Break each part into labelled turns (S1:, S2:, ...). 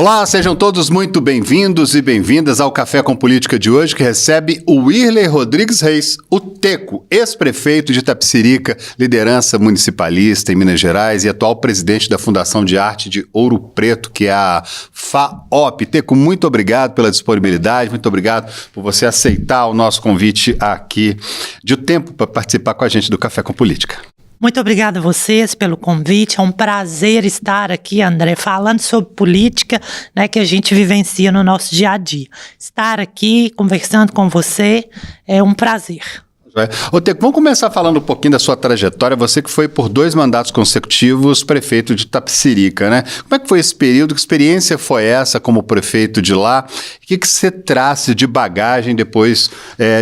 S1: Olá, sejam todos muito bem-vindos e bem-vindas ao Café com Política de hoje, que recebe o Wirley Rodrigues Reis, o Teco, ex-prefeito de Itapecerica, liderança municipalista em Minas Gerais e atual presidente da Fundação de Arte de Ouro Preto, que é a FAOP. Teco, muito obrigado pela disponibilidade, muito obrigado por você aceitar o nosso convite aqui de tempo para participar com a gente do Café com Política.
S2: Muito obrigada a vocês pelo convite, é um prazer estar aqui, André, falando sobre política, né, que a gente vivencia no nosso dia a dia. Estar aqui conversando com você é um prazer.
S1: Ô, Teco, vamos começar falando um pouquinho da sua trajetória. Você que foi por 2 mandatos consecutivos prefeito de Itapecerica, né? Como é que foi esse período? Que experiência foi essa como prefeito de lá? O que você traz de bagagem depois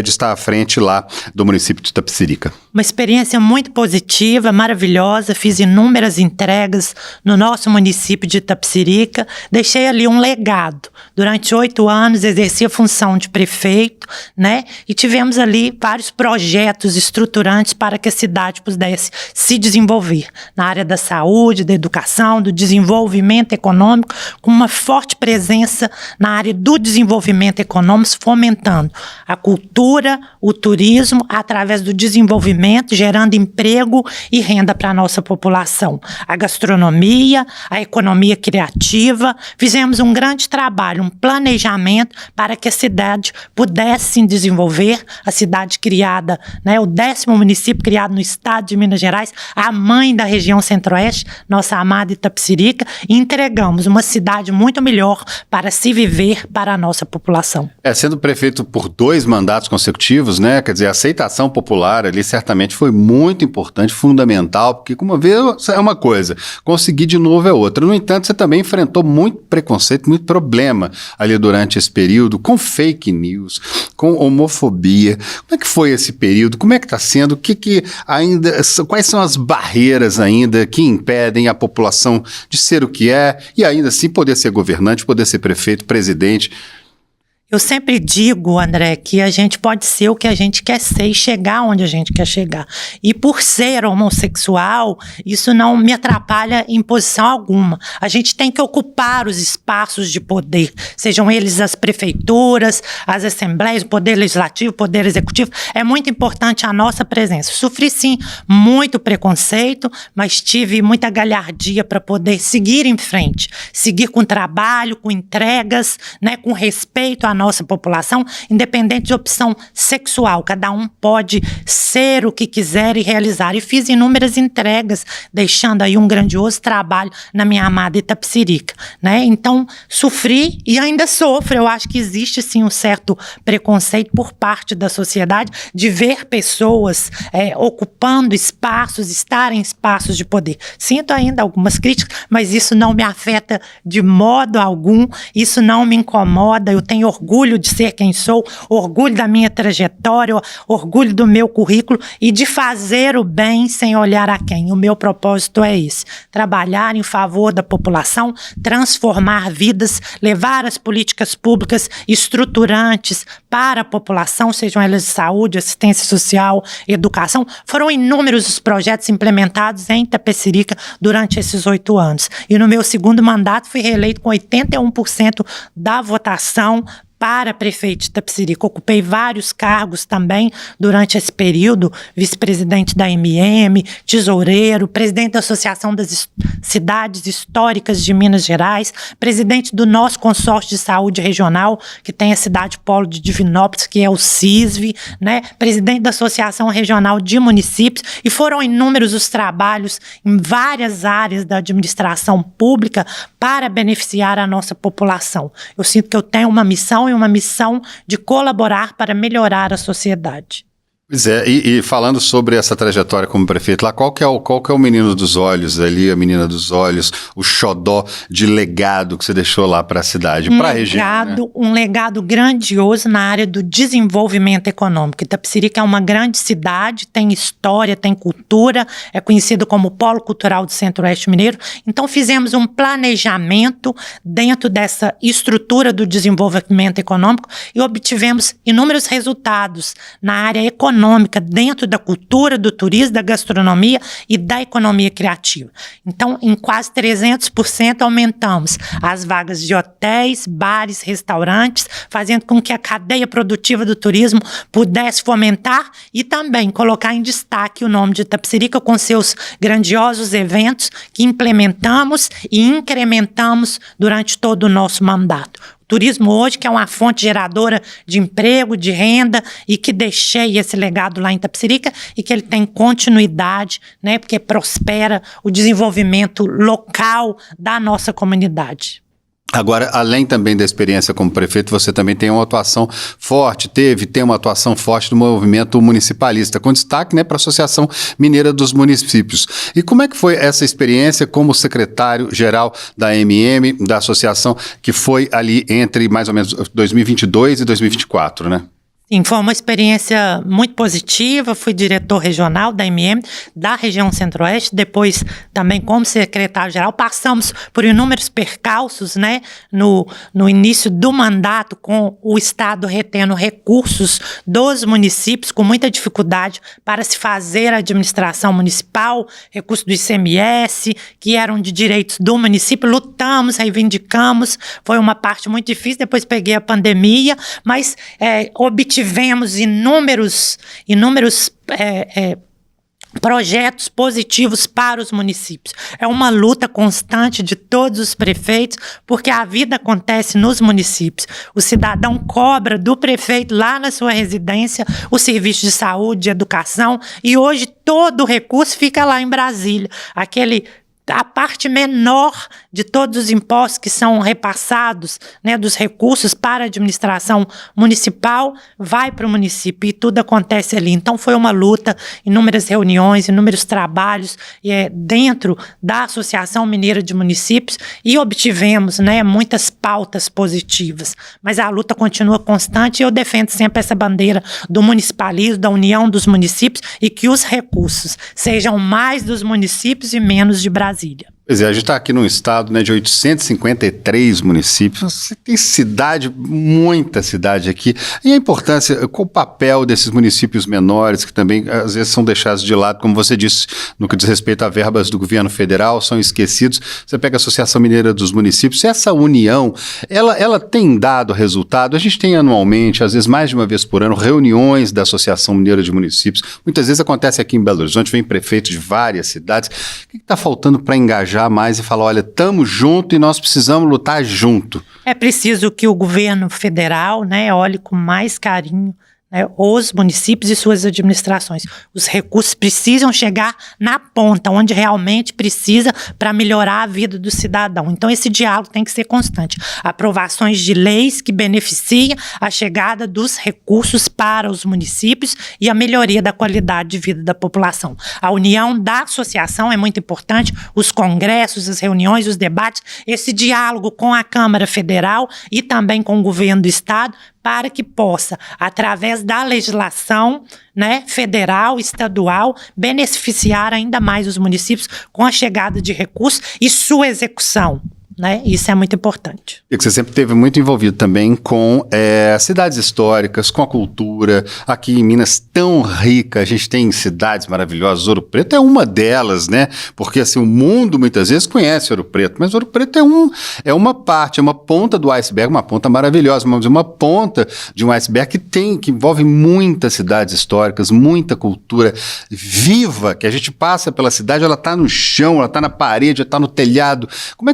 S1: de estar à frente lá do município de Itapecerica?
S2: Uma experiência muito positiva, maravilhosa. Fiz inúmeras entregas no nosso município de Itapecerica. Deixei ali um legado. Durante 8 anos exerci a função de prefeito, né? E tivemos ali vários projetos estruturantes para que a cidade pudesse se desenvolver na área da saúde, da educação, do desenvolvimento econômico, com uma forte presença na área do desenvolvimento econômico, fomentando a cultura, o turismo, através do desenvolvimento, gerando emprego e renda para a nossa população. A gastronomia, a economia criativa, fizemos um grande trabalho, um planejamento para que a cidade pudesse se desenvolver, a cidade criada, né, o 10º município criado no estado de Minas Gerais, a mãe da região centro-oeste, nossa amada Itapecerica, e entregamos uma cidade muito melhor para se viver para a nossa população.
S1: Sendo prefeito por 2 mandatos consecutivos, né, quer dizer, a aceitação popular ali certamente foi muito importante, fundamental, porque como vez é uma coisa, conseguir de novo é outra. No entanto, você também enfrentou muito preconceito, muito problema ali durante esse período, com fake news, com homofobia. Como é que foi esse período? Como é que está sendo? Quais são as barreiras ainda que impedem a população de ser o que é e ainda assim poder ser governante, poder ser prefeito, presidente?
S2: Eu sempre digo, André, que a gente pode ser o que a gente quer ser e chegar onde a gente quer chegar. E por ser homossexual, isso não me atrapalha em posição alguma. A gente tem que ocupar os espaços de poder, sejam eles as prefeituras, as assembleias, o poder legislativo, o poder executivo. É muito importante a nossa presença. Sofri, sim, muito preconceito, mas tive muita galhardia para poder seguir em frente, seguir com trabalho, com entregas, né, com respeito à nossa população, independente de opção sexual. Cada um pode ser o que quiser e realizar. E fiz inúmeras entregas, deixando aí um grandioso trabalho na minha amada Itapecerica, né? Então, sofri e ainda sofro. Eu acho que existe, sim, um certo preconceito por parte da sociedade de ver pessoas ocupando espaços, estarem em espaços de poder. Sinto ainda algumas críticas, mas isso não me afeta de modo algum, isso não me incomoda. Eu tenho orgulho de ser quem sou, orgulho da minha trajetória, orgulho do meu currículo e de fazer o bem sem olhar a quem. O meu propósito é esse: trabalhar em favor da população, transformar vidas, levar as políticas públicas estruturantes para a população, sejam elas de saúde, assistência social, educação. Foram inúmeros os projetos implementados em Itapecerica durante esses 8 anos. E no meu 2º mandato fui reeleito com 81% da votação para prefeito de Itapecerica. Ocupei vários cargos também durante esse período: vice-presidente da MM, tesoureiro, presidente da Associação das Cidades Históricas de Minas Gerais, presidente do nosso consórcio de saúde regional, que tem a cidade polo de Divinópolis, que é o CISV, né? Presidente da Associação Regional de Municípios, e foram inúmeros os trabalhos em várias áreas da administração pública para beneficiar a nossa população. Eu sinto que eu tenho uma missão e uma missão de colaborar para melhorar a sociedade.
S1: Pois é, e falando sobre essa trajetória como prefeito lá, qual que é o menino dos olhos ali, a menina dos olhos, o xodó de legado que você deixou lá para a cidade, para a região? Né?
S2: Um legado grandioso na área do desenvolvimento econômico. Itapecerica é uma grande cidade, tem história, tem cultura, é conhecido como Polo Cultural do Centro-Oeste Mineiro. Então fizemos um planejamento dentro dessa estrutura do desenvolvimento econômico e obtivemos inúmeros resultados na área econômica, econômica dentro da cultura, do turismo, da gastronomia e da economia criativa. Então, em quase 300% aumentamos as vagas de hotéis, bares, restaurantes, fazendo com que a cadeia produtiva do turismo pudesse fomentar e também colocar em destaque o nome de Itapecerica com seus grandiosos eventos que implementamos e incrementamos durante todo o nosso mandato. Turismo hoje, que é uma fonte geradora de emprego, de renda, e que deixei esse legado lá em Itapecerica e que ele tem continuidade, né, porque prospera o desenvolvimento local da nossa comunidade.
S1: Agora, além também da experiência como prefeito, você também tem uma atuação forte, tem uma atuação forte do movimento municipalista, com destaque, né, para a Associação Mineira dos Municípios. E como é que foi essa experiência como secretário-geral da AMM, da associação, que foi ali entre mais ou menos 2022 e 2024, né?
S2: Sim, foi uma experiência muito positiva. Fui diretor regional da AMM, da região Centro-Oeste, depois também como secretário-geral. Passamos por inúmeros percalços, né, no início do mandato, com o Estado retendo recursos dos municípios, com muita dificuldade para se fazer a administração municipal, recursos do ICMS, que eram de direitos do município. Lutamos, reivindicamos, foi uma parte muito difícil. Depois peguei a pandemia, mas obtivemos inúmeros projetos positivos para os municípios. É uma luta constante de todos os prefeitos, porque a vida acontece nos municípios. O cidadão cobra do prefeito lá na sua residência o serviço de saúde, de educação, e hoje todo o recurso fica lá em Brasília. A parte menor de todos os impostos que são repassados, né, dos recursos para a administração municipal, vai para o município e tudo acontece ali. Então foi uma luta, inúmeras reuniões, inúmeros trabalhos dentro da Associação Mineira de Municípios, e obtivemos, né, muitas pautas positivas. Mas a luta continua constante e eu defendo sempre essa bandeira do municipalismo, da união dos municípios, e que os recursos sejam mais dos municípios e menos de Brasília.
S1: Pois é, a gente está aqui num estado, né, de 853 municípios. Você tem cidade, muita cidade aqui. E a importância, qual o papel desses municípios menores, que também às vezes são deixados de lado, como você disse, no que diz respeito a verbas do governo federal, são esquecidos. Você pega a Associação Mineira dos Municípios, essa união, ela tem dado resultado. A gente tem anualmente, às vezes mais de uma vez por ano, reuniões da Associação Mineira de Municípios. Muitas vezes acontece aqui em Belo Horizonte, vem prefeito de várias cidades. O que está faltando para engajar mais e falar, olha, estamos juntos e nós precisamos lutar junto?
S2: É preciso que o governo federal, né, olhe com mais carinho, né, os municípios e suas administrações. Os recursos precisam chegar na ponta, onde realmente precisa, para melhorar a vida do cidadão. Então esse diálogo tem que ser constante. Aprovações de leis que beneficiem a chegada dos recursos para os municípios e a melhoria da qualidade de vida da população. A união da associação é muito importante, os congressos, as reuniões, os debates, esse diálogo com a Câmara Federal e também com o governo do Estado, para que possa, através da legislação, né, federal, estadual, beneficiar ainda mais os municípios com a chegada de recursos e sua execução. Né? Isso é muito importante.
S1: E que você sempre esteve muito envolvido também com cidades históricas, com a cultura. Aqui em Minas, tão rica, a gente tem cidades maravilhosas. Ouro Preto é uma delas, né? Porque assim, o mundo muitas vezes conhece Ouro Preto, mas Ouro Preto é uma parte, é uma ponta do iceberg, uma ponta maravilhosa, vamos dizer, uma ponta de um iceberg que envolve muitas cidades históricas, muita cultura viva, que a gente passa pela cidade, ela está no chão, ela está na parede, ela está no telhado. Como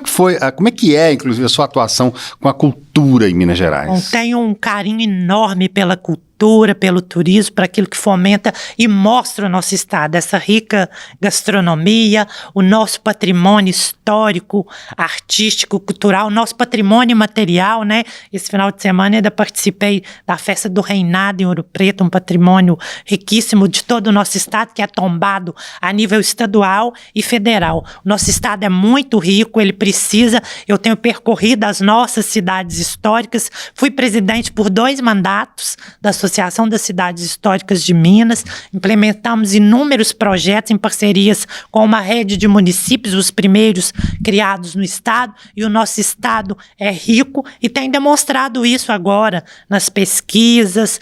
S1: é que é, inclusive, a sua atuação com a cultura em Minas Gerais?
S2: Bom, tenho um carinho enorme pela cultura, pelo turismo, para aquilo que fomenta e mostra o nosso estado, essa rica gastronomia, o nosso patrimônio histórico, artístico, cultural, nosso patrimônio material, né? Esse final de semana ainda participei da festa do Reinado em Ouro Preto, um patrimônio riquíssimo de todo o nosso estado, que é tombado a nível estadual e federal. O nosso estado é muito rico, ele precisa, eu tenho percorrido as nossas cidades Históricas, fui presidente por 2 mandatos da Associação das Cidades Históricas de Minas, implementamos inúmeros projetos em parcerias com uma rede de municípios, os primeiros criados no estado, e o nosso estado é rico e tem demonstrado isso agora nas pesquisas,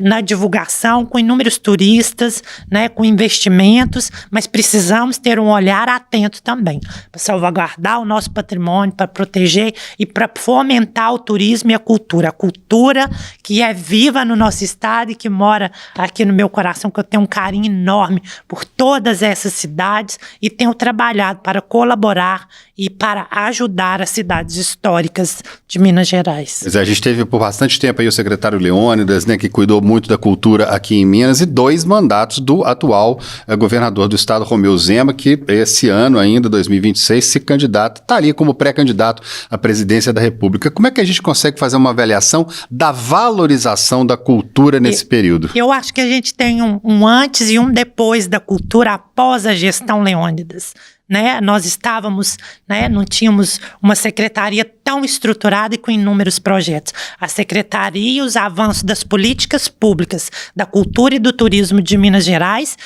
S2: na divulgação, com inúmeros turistas, né, com investimentos, mas precisamos ter um olhar atento também, para salvaguardar o nosso patrimônio, para proteger e para fomentar o turismo e a cultura que é viva no nosso estado e que mora aqui no meu coração, que eu tenho um carinho enorme por todas essas cidades e tenho trabalhado para colaborar e para ajudar as cidades históricas de Minas Gerais.
S1: A gente teve por bastante tempo aí o secretário Leônidas, né, que cuidou muito da cultura aqui em Minas, e 2 mandatos do atual governador do estado, Romeu Zema, que esse ano ainda, 2026, se candidata, está ali como pré-candidato à presidência da República. Como é que a gente consegue fazer uma avaliação da valorização da cultura nesse período?
S2: Eu acho que a gente tem um antes e um depois da cultura após a gestão Leônidas. Né? Nós estávamos, né, não tínhamos uma secretaria tão estruturada e com inúmeros projetos. A secretaria e os avanços das políticas públicas da cultura e do turismo de Minas Gerais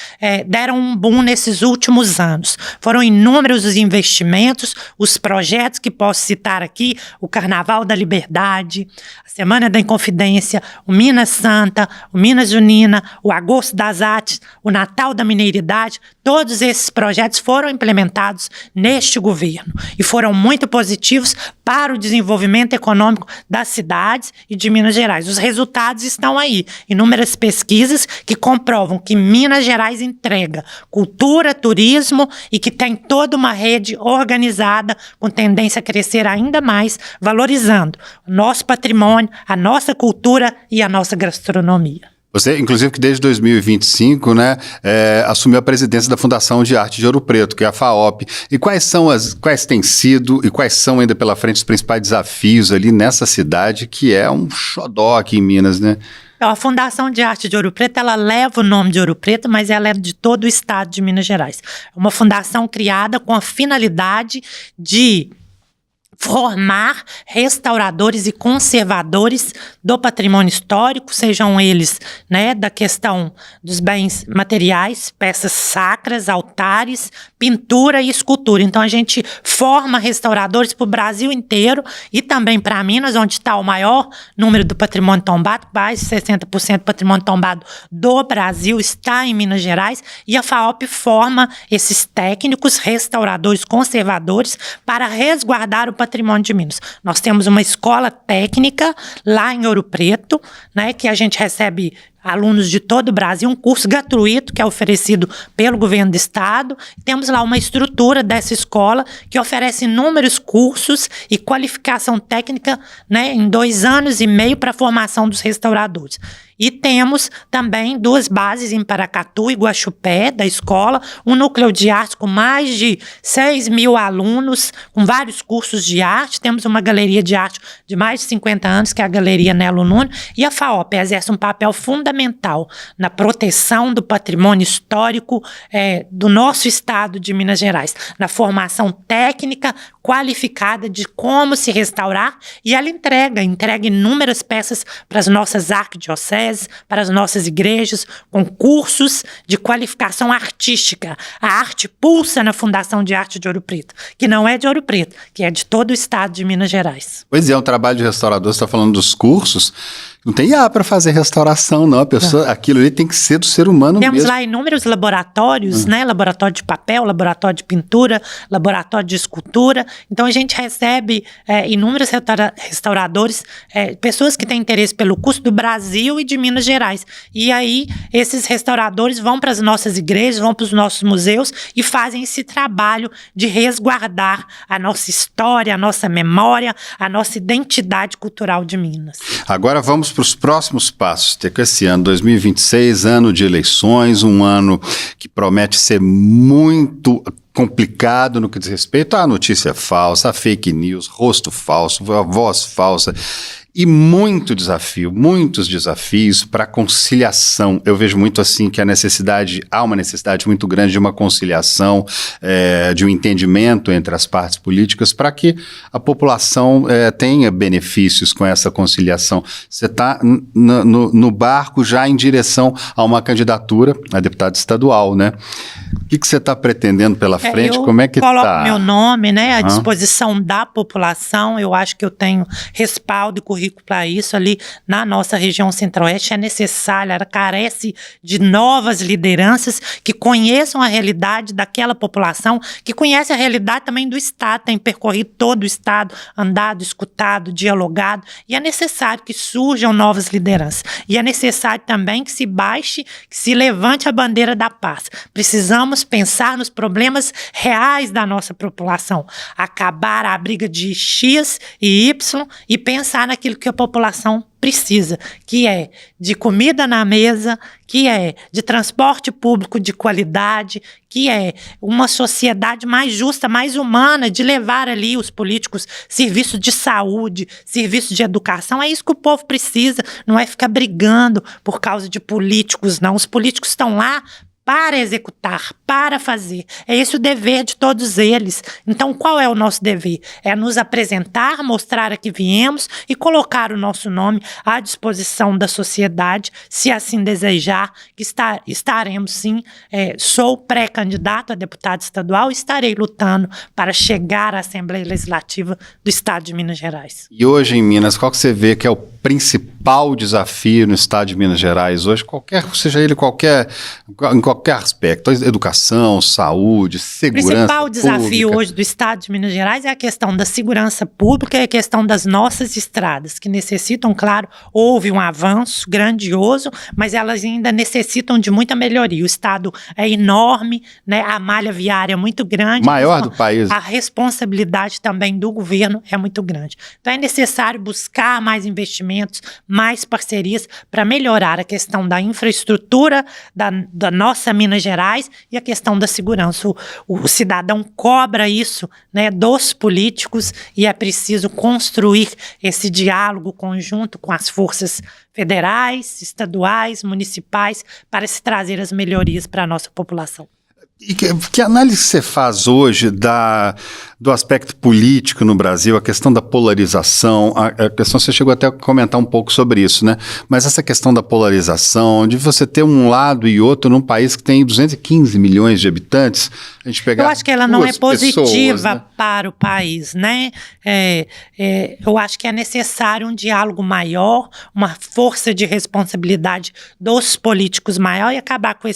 S2: deram um boom nesses últimos anos. Foram inúmeros os investimentos, os projetos que posso citar aqui, o Carnaval da Liberdade, a Semana da Inconfidência, o Minas Santa, o Minas Junina, o Agosto das Artes, o Natal da Mineiridade. Todos esses projetos foram implementados neste governo e foram muito positivos para o desenvolvimento econômico das cidades e de Minas Gerais. Os resultados estão aí. Inúmeras pesquisas que comprovam que Minas Gerais entrega cultura, turismo e que tem toda uma rede organizada com tendência a crescer ainda mais, valorizando o nosso patrimônio, a nossa cultura e a nossa gastronomia.
S1: Você, inclusive, que desde 2025, né, assumiu a presidência da Fundação de Arte de Ouro Preto, que é a FAOP. E quais têm sido e quais são ainda pela frente os principais desafios ali nessa cidade, que é um xodó aqui em Minas, né?
S2: A Fundação de Arte de Ouro Preto, ela leva o nome de Ouro Preto, mas ela é de todo o estado de Minas Gerais. É uma fundação criada com a finalidade de formar restauradores e conservadores do patrimônio histórico, sejam eles, né, da questão dos bens materiais, peças sacras, altares, pintura e escultura. Então a gente forma restauradores para o Brasil inteiro e também para Minas, onde está o maior número do patrimônio tombado, mais de 60% do patrimônio tombado do Brasil está em Minas Gerais, e a FAOP forma esses técnicos, restauradores, conservadores para resguardar o patrimônio de Minas. Nós temos uma escola técnica lá em Ouro Preto, né, que a gente recebe alunos de todo o Brasil, um curso gratuito que é oferecido pelo governo do estado. Temos lá uma estrutura dessa escola que oferece inúmeros cursos e qualificação técnica, né, em 2 anos e meio para a formação dos restauradores. E temos também 2 bases em Paracatu e Guaxupé da escola, um núcleo de arte com mais de 6.000 alunos, com vários cursos de arte. Temos uma galeria de arte de mais de 50 anos, que é a Galeria Nelo Nuno, e a FAOP exerce um papel fundamental na proteção do patrimônio histórico do nosso estado de Minas Gerais, na formação técnica qualificada de como se restaurar, e ela entrega inúmeras peças para as nossas arquidioceses, para as nossas igrejas, com cursos de qualificação artística. A arte pulsa na Fundação de Arte de Ouro Preto, que não é de Ouro Preto, que é de todo o estado de Minas Gerais.
S1: Pois é, um trabalho de restaurador, você está falando dos cursos, não tem IA para fazer restauração, não. A pessoa, aquilo ali tem que ser do ser humano mesmo.
S2: Temos lá inúmeros laboratórios, né? Laboratório de papel, laboratório de pintura, laboratório de escultura. Então a gente recebe inúmeros restauradores, pessoas que têm interesse pelo curso do Brasil e de Minas Gerais. E aí esses restauradores vão para as nossas igrejas, vão para os nossos museus e fazem esse trabalho de resguardar a nossa história, a nossa memória, a nossa identidade cultural de Minas.
S1: Agora vamos para os próximos passos. Tem que esse ano, 2026, ano de eleições, um ano que promete ser muito complicado no que diz respeito à notícia falsa, à fake news, rosto falso, voz falsa. E muito desafio, muitos desafios para conciliação. Eu vejo muito assim que há uma necessidade muito grande de uma conciliação, de um entendimento entre as partes políticas para que a população tenha benefícios com essa conciliação. Você está no barco já em direção a uma candidatura a deputado estadual, né? O que você está pretendendo pela frente? Como é que está?
S2: Eu coloco meu nome, né, à disposição da população. Eu acho que eu tenho respaldo e currículo para isso ali na nossa região centro-oeste. É necessário, ela carece de novas lideranças que conheçam a realidade daquela população, que conhece a realidade também do Estado, tem percorrido todo o Estado, andado, escutado, dialogado, e é necessário que surjam novas lideranças. E é necessário também que se baixe, que se levante a bandeira da paz. Precisamos pensar nos problemas reais da nossa população, acabar a briga de X e Y e pensar naquilo que a população precisa, que é de comida na mesa, que é de transporte público de qualidade, que é uma sociedade mais justa, mais humana, de levar ali os políticos serviços de saúde, serviços de educação. É isso que o povo precisa, não é ficar brigando por causa de políticos, não. Os políticos estão lá para executar, para fazer. É esse o dever de todos eles. Então, qual é o nosso dever? É nos apresentar, mostrar a que viemos e colocar o nosso nome à disposição da sociedade, se assim desejar, que estaremos sim. Sou pré-candidato a deputado estadual e estarei lutando para chegar à Assembleia Legislativa do Estado de Minas Gerais.
S1: E hoje em Minas, qual que você vê que é o principal desafio no Estado de Minas Gerais hoje, seja ele em qualquer aspecto, educação, saúde, segurança pública?
S2: O principal desafio hoje do Estado de Minas Gerais é a questão da segurança pública e a questão das nossas estradas, que necessitam, claro, houve um avanço grandioso, mas elas ainda necessitam de muita melhoria. O Estado é enorme, né? A malha viária é muito grande.
S1: Maior do país.
S2: A responsabilidade também do governo é muito grande. Então é necessário buscar mais investimentos, mais parcerias para melhorar a questão da infraestrutura da nossa Minas Gerais e a questão da segurança. O cidadão cobra isso, né, dos políticos, e é preciso construir esse diálogo conjunto com as forças federais, estaduais, municipais, para se trazer as melhorias para a nossa população.
S1: E que análise você faz hoje do aspecto político no Brasil, a questão da polarização, a questão, você chegou até a comentar um pouco sobre isso, né? Mas essa questão da polarização, de você ter um lado e outro num país que tem 215 milhões de habitantes, a gente pegar.
S2: Eu acho que ela não é positiva
S1: pessoas, né,
S2: para o país, né? Eu acho que é necessário um diálogo maior, uma força de responsabilidade dos políticos maior e acabar com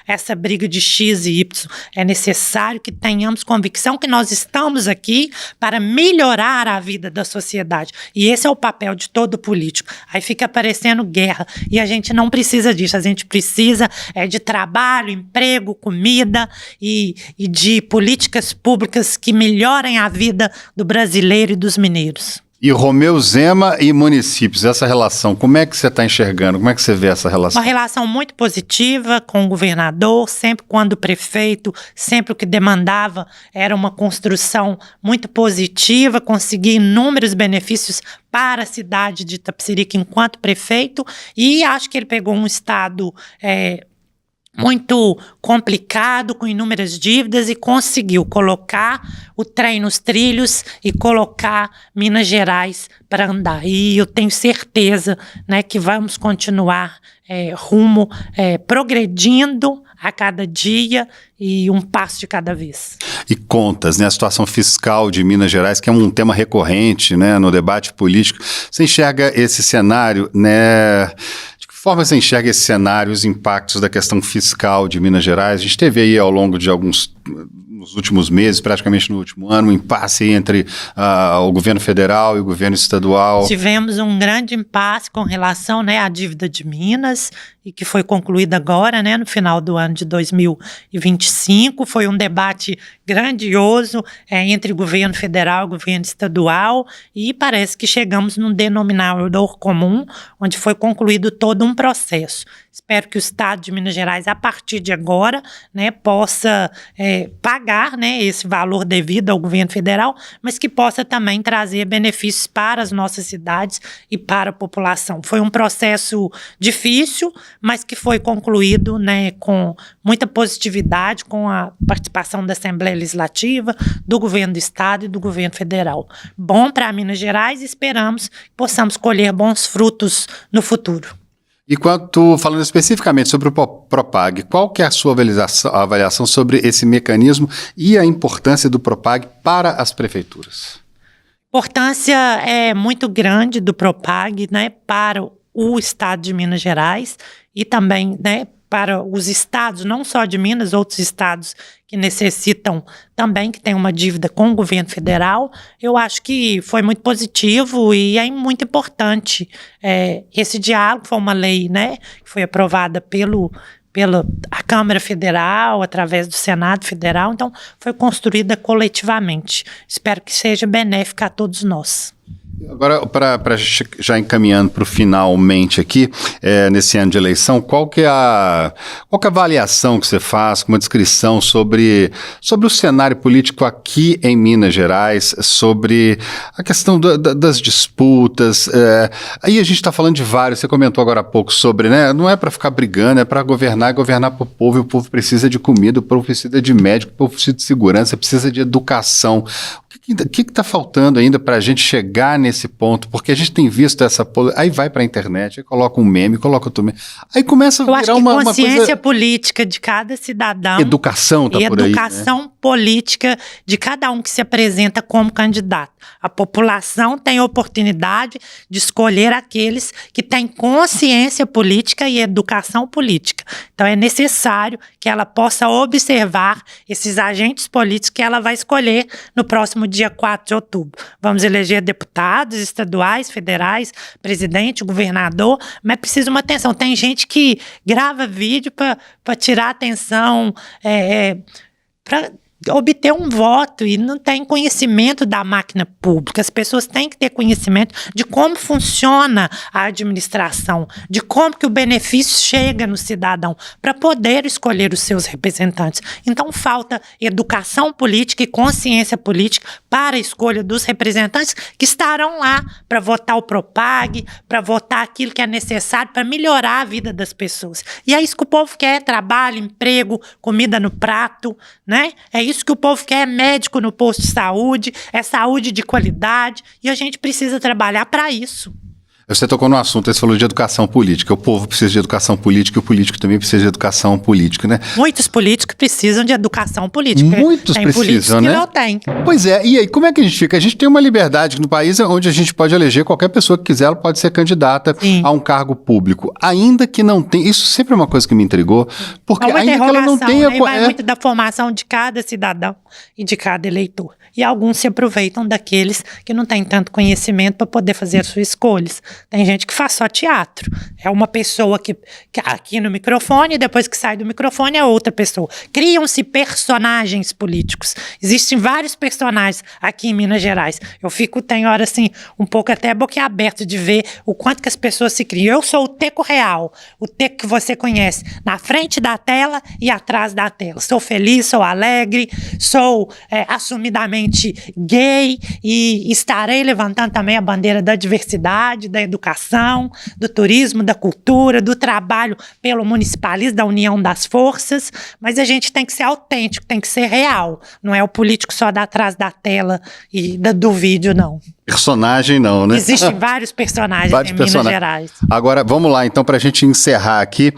S2: essa briga de X e Y. É necessário que tenhamos convicção que nós estamos aqui para melhorar a vida da sociedade. E esse é o papel de todo político. Aí fica parecendo guerra. E a gente não precisa disso. A gente precisa de trabalho, emprego, comida e de políticas públicas que melhorem a vida do brasileiro e dos mineiros.
S1: E Romeu Zema e municípios, essa relação, como é que você está enxergando? Como é que você vê essa relação?
S2: Uma relação muito positiva com o governador, sempre quando o prefeito, sempre o que demandava era uma construção muito positiva, conseguir inúmeros benefícios para a cidade de Itapecerica enquanto prefeito, e acho que ele pegou um estado muito complicado, com inúmeras dívidas, e conseguiu colocar o trem nos trilhos e colocar Minas Gerais para andar. E eu tenho certeza, né, que vamos continuar rumo progredindo a cada dia e um passo de cada vez.
S1: E contas, né? A situação fiscal de Minas Gerais, que é um tema recorrente, né, no debate político. Você enxerga esse cenário, né? De que forma você enxerga esse cenário, os impactos da questão fiscal de Minas Gerais? A gente teve aí ao longo de nos últimos meses, praticamente no último ano, um impasse entre o governo federal e o governo estadual.
S2: Tivemos um grande impasse com relação, né, à dívida de Minas, e que foi concluída agora, né, no final do ano de 2025. Foi um debate grandioso entre governo federal e governo estadual, e parece que chegamos num denominador comum, onde foi concluído todo um processo. Espero que o Estado de Minas Gerais, a partir de agora, né, possa pagar, né, esse valor devido ao governo federal, mas que possa também trazer benefícios para as nossas cidades e para a população. Foi um processo difícil, mas que foi concluído, né, com muita positividade, com a participação da Assembleia Legislativa, do governo do Estado e do governo federal. Bom para Minas Gerais, e esperamos que possamos colher bons frutos no futuro.
S1: E falando especificamente sobre o Propag, qual que é a sua avaliação sobre esse mecanismo e a importância do Propag para as prefeituras?
S2: A importância é muito grande do Propag, né, para o Estado de Minas Gerais e também, né, para os estados, não só de Minas, outros estados que necessitam também, que tem uma dívida com o governo federal. Eu acho que foi muito positivo e é muito importante esse diálogo. Foi uma lei, né, que foi aprovada pela Câmara Federal, através do Senado Federal, então foi construída coletivamente. Espero que seja benéfica a todos nós.
S1: Agora, para já encaminhando para o finalmente aqui, nesse ano de eleição, qual que é a avaliação que você faz, uma descrição sobre o cenário político aqui em Minas Gerais, sobre a questão das disputas? Aí a gente está falando de vários, você comentou agora há pouco sobre, né? Não é para ficar brigando, é para governar para o povo, e o povo precisa de comida, o povo precisa de médico, o povo precisa de segurança, precisa de educação. O que está faltando ainda para a gente chegar nesse ponto? Porque a gente tem visto aí vai para a internet, aí coloca um meme, coloca outro meme, aí começa a virar uma coisa...
S2: consciência política de cada cidadão.
S1: Educação está por aí.
S2: Educação política de cada um que se apresenta como candidato. A população tem oportunidade de escolher aqueles que têm consciência política e educação política. Então é necessário que ela possa observar esses agentes políticos que ela vai escolher no próximo dia 4 de outubro. Vamos eleger deputados estaduais, federais, presidente, governador, mas precisa uma atenção. Tem gente que grava vídeo para tirar atenção, para obter um voto e não tem conhecimento da máquina pública. As pessoas têm que ter conhecimento de como funciona a administração, de como que o benefício chega no cidadão para poder escolher os seus representantes. Então falta educação política e consciência política para a escolha dos representantes que estarão lá para votar o Propag, para votar aquilo que é necessário para melhorar a vida das pessoas. E é isso que o povo quer: trabalho, emprego, comida no prato, né? É isso que o povo quer: médico no posto de saúde, é saúde de qualidade, e a gente precisa trabalhar para isso.
S1: Você tocou no assunto, você falou de educação política. O povo precisa de educação política e o político também precisa de educação política, né?
S2: Muitos políticos precisam de educação política.
S1: Muitos precisam, né?
S2: Que não tem.
S1: Pois é, e aí como é que a gente fica? A gente tem uma liberdade no país onde a gente pode eleger qualquer pessoa que quiser, ela pode ser candidata a um cargo público. Ainda que não tenha, isso sempre é uma coisa que me intrigou, porque ainda que ela não tenha...
S2: Vai muito da formação de cada cidadão e de cada eleitor. E alguns se aproveitam daqueles que não têm tanto conhecimento para poder fazer as suas escolhas. Tem gente que faz só teatro. É uma pessoa que aqui no microfone, e depois que sai do microfone é outra pessoa. Criam-se personagens políticos. Existem vários personagens aqui em Minas Gerais. Tem hora assim, um pouco até boquiaberto de ver o quanto que as pessoas se criam. Eu sou o Teco real, o Teco que você conhece, na frente da tela e atrás da tela. Sou feliz, sou alegre, sou assumidamente gay e estarei levantando também a bandeira da diversidade, da educação, do turismo, da cultura, do trabalho pelo municipalismo, da união das forças, mas a gente tem que ser autêntico, tem que ser real, não é o político só da atrás da tela e do vídeo, não.
S1: Personagem não, né?
S2: Existem vários personagens em Minas Gerais.
S1: Agora, vamos lá, então, para a gente encerrar aqui.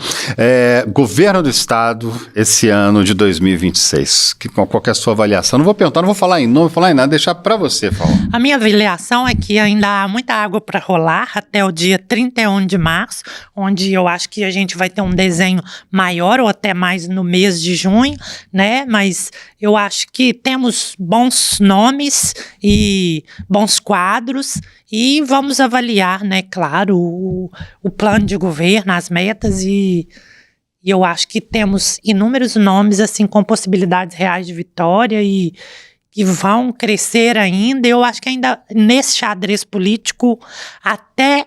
S1: Governo do Estado, esse ano de 2026. Qual que é a sua avaliação? Não vou perguntar, não vou falar em nome, não vou falar em nada, deixar para você falar.
S2: A minha avaliação é que ainda há muita água para rolar até o dia 31 de março, onde eu acho que a gente vai ter um desenho maior ou até mais no mês de junho, né? Mas eu acho que temos bons nomes e bons quadros quadros e vamos avaliar, né, claro, o plano de governo, as metas e eu acho que temos inúmeros nomes assim com possibilidades reais de vitória e que vão crescer ainda. Eu acho que ainda nesse xadrez político, até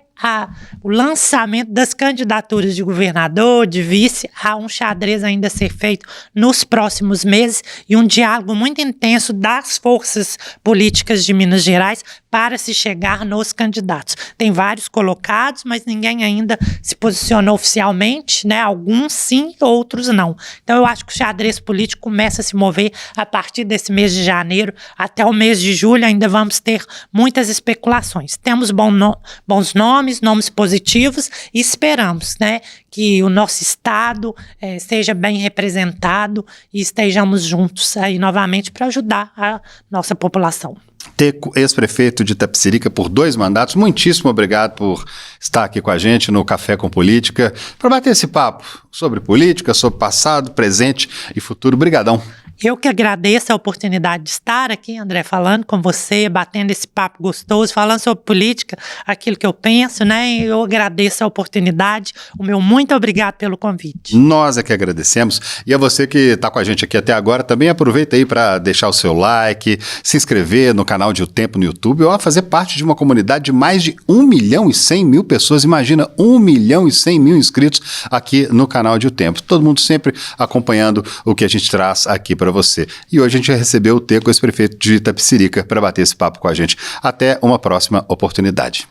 S2: o lançamento das candidaturas de governador, de vice, há um xadrez ainda a ser feito nos próximos meses e um diálogo muito intenso das forças políticas de Minas Gerais para se chegar nos candidatos. Tem vários colocados, mas ninguém ainda se posicionou oficialmente, né? Alguns sim, outros não. Então eu acho que o xadrez político começa a se mover a partir desse mês de janeiro até o mês de julho. Ainda vamos ter muitas especulações. Temos bons nomes positivos e esperamos, né, que o nosso estado seja bem representado e estejamos juntos aí novamente para ajudar a nossa população.
S1: Teco, ex-prefeito de Itapecerica por 2 mandatos, muitíssimo obrigado por estar aqui com a gente no Café com Política, para bater esse papo sobre política, sobre passado, presente e futuro. Obrigadão.
S2: Eu que agradeço a oportunidade de estar aqui, André, falando com você, batendo esse papo gostoso, falando sobre política, aquilo que eu penso, né? Eu agradeço a oportunidade, o meu muito obrigado pelo convite.
S1: Nós é que agradecemos. E a você que está com a gente aqui até agora, também aproveita aí para deixar o seu like, se inscrever no canal de O Tempo no YouTube ou fazer parte de uma comunidade de mais de 1.100.000 pessoas. Imagina, 1.100.000 inscritos aqui no canal de O Tempo. Todo mundo sempre acompanhando o que a gente traz aqui para você. E hoje a gente recebeu o Teco, ex-prefeito de Itapecerica, para bater esse papo com a gente. Até uma próxima oportunidade.